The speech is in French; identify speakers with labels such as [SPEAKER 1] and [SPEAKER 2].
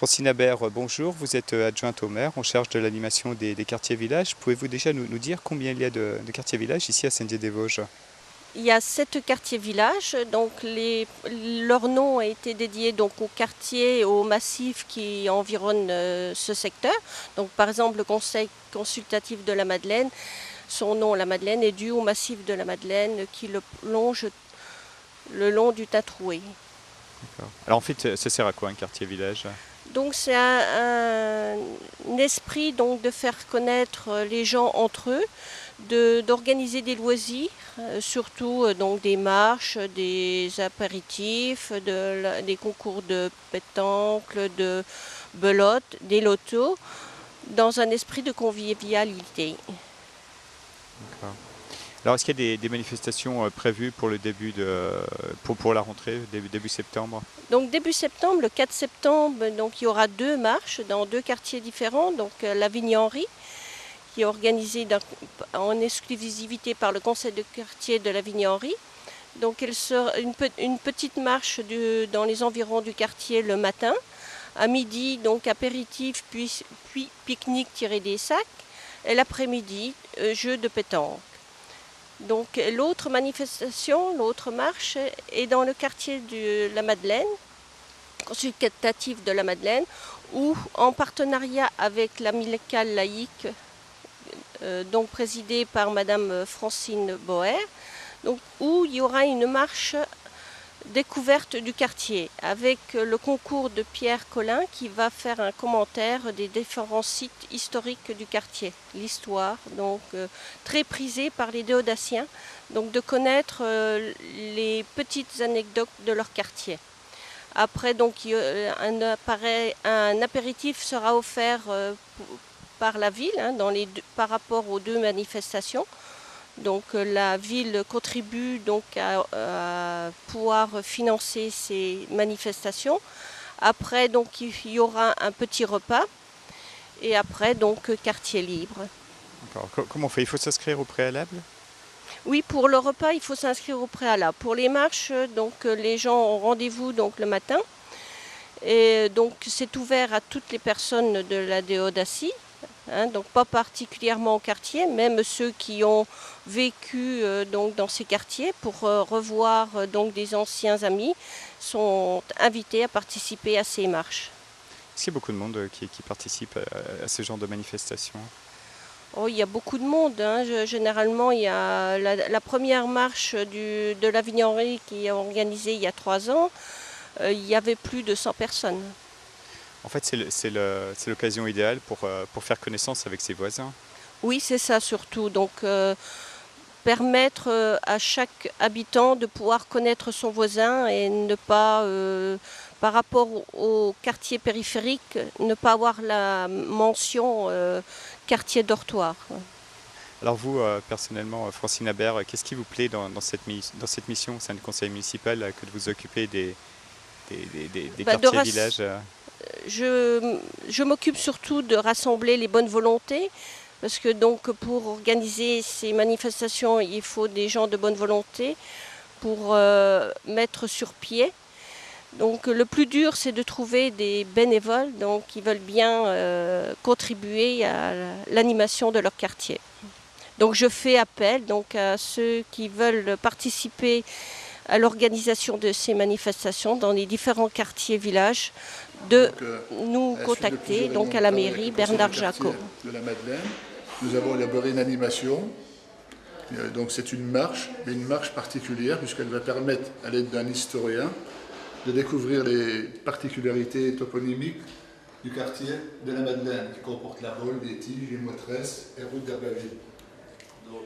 [SPEAKER 1] Francine Habert, bonjour. Vous êtes adjointe au maire en charge de l'animation des quartiers-villages. Pouvez-vous déjà nous dire combien il y a de quartiers-villages ici à Saint-Dié-des-Vosges?
[SPEAKER 2] Il y a 7 quartiers-villages, donc leur nom a été dédié donc aux quartiers et aux massifs qui environnent ce secteur. Donc par exemple le Conseil consultatif de la Madeleine, son nom la Madeleine est dû au massif de la Madeleine qui le longe le long du Tatroué.
[SPEAKER 1] D'accord. Alors en fait, ça sert à quoi un quartier-village?
[SPEAKER 2] Donc c'est un esprit donc de faire connaître les gens entre eux, d'organiser des loisirs, surtout donc des marches, des apéritifs, des concours de pétanque, de belote, des lotos, dans un esprit de convivialité.
[SPEAKER 1] D'accord. Alors est-ce qu'il y a des manifestations prévues pour le début pour la rentrée, début septembre?
[SPEAKER 2] Donc début septembre, le 4 septembre, donc il y aura 2 marches dans 2 quartiers différents, donc la Vigne-Henri, qui est organisée en exclusivité par le conseil de quartier de la Vigne-Henri. Donc elle sera une petite marche dans les environs du quartier le matin. À midi, donc apéritif, puis pique-nique tiré des sacs. Et l'après-midi, jeu de pétanque. Donc l'autre manifestation, l'autre marche est dans le quartier de la Madeleine, consultatif de la Madeleine, où en partenariat avec l'amicale laïque, donc présidée par Madame Francine Boer, donc, où il y aura une marche découverte du quartier avec le concours de Pierre Collin qui va faire un commentaire des différents sites historiques du quartier, l'histoire, donc très prisée par les Déodaciens, donc de connaître les petites anecdotes de leur quartier. Après, donc, un apéritif sera offert par la ville par rapport aux 2 manifestations. Donc la ville contribue donc à pouvoir financer ces manifestations. Après, donc, il y aura un petit repas et après, donc, quartier libre.
[SPEAKER 1] D'accord. Comment on fait? Il faut s'inscrire au préalable?
[SPEAKER 2] Oui, pour le repas, il faut s'inscrire au préalable. Pour les marches, donc, les gens ont rendez-vous donc, le matin. Et donc c'est ouvert à toutes les personnes de la Déodacie, donc pas particulièrement au quartier, même ceux qui ont vécu donc dans ces quartiers pour revoir donc des anciens amis sont invités à participer à ces marches.
[SPEAKER 1] Est-ce qu'il y a beaucoup de monde qui participe à ce genre de manifestations?
[SPEAKER 2] Oh, il y a beaucoup de monde. Généralement, il y a la première marche de la Vigne-Henri qui est organisée il y a 3 ans. Il y avait plus de 100 personnes.
[SPEAKER 1] En fait, c'est l'occasion idéale pour faire connaissance avec ses voisins.
[SPEAKER 2] Oui, c'est ça surtout. Donc, permettre à chaque habitant de pouvoir connaître son voisin et ne pas, par rapport au quartier périphérique, ne pas avoir la mention quartier dortoir.
[SPEAKER 1] Alors vous, personnellement, Francine Habert, qu'est-ce qui vous plaît dans cette mission au sein du conseil municipal que de vous occuper des quartiers-villages?
[SPEAKER 2] Je m'occupe surtout de rassembler les bonnes volontés, parce que donc pour organiser ces manifestations, il faut des gens de bonne volonté pour mettre sur pied. Donc le plus dur, c'est de trouver des bénévoles donc, qui veulent bien contribuer à l'animation de leur quartier. Donc je fais appel donc, à ceux qui veulent participer à l'organisation de ces manifestations dans les différents quartiers villages de nous contacter donc à la mairie Bernard Jacot.
[SPEAKER 3] De la Madeleine, nous avons élaboré une animation. Donc c'est une marche, mais une marche particulière puisqu'elle va permettre, à l'aide d'un historien, de découvrir les particularités toponymiques du quartier de la Madeleine, qui comporte la Bolle, les Tiges, les Moitresses et route d'Herbaville. Donc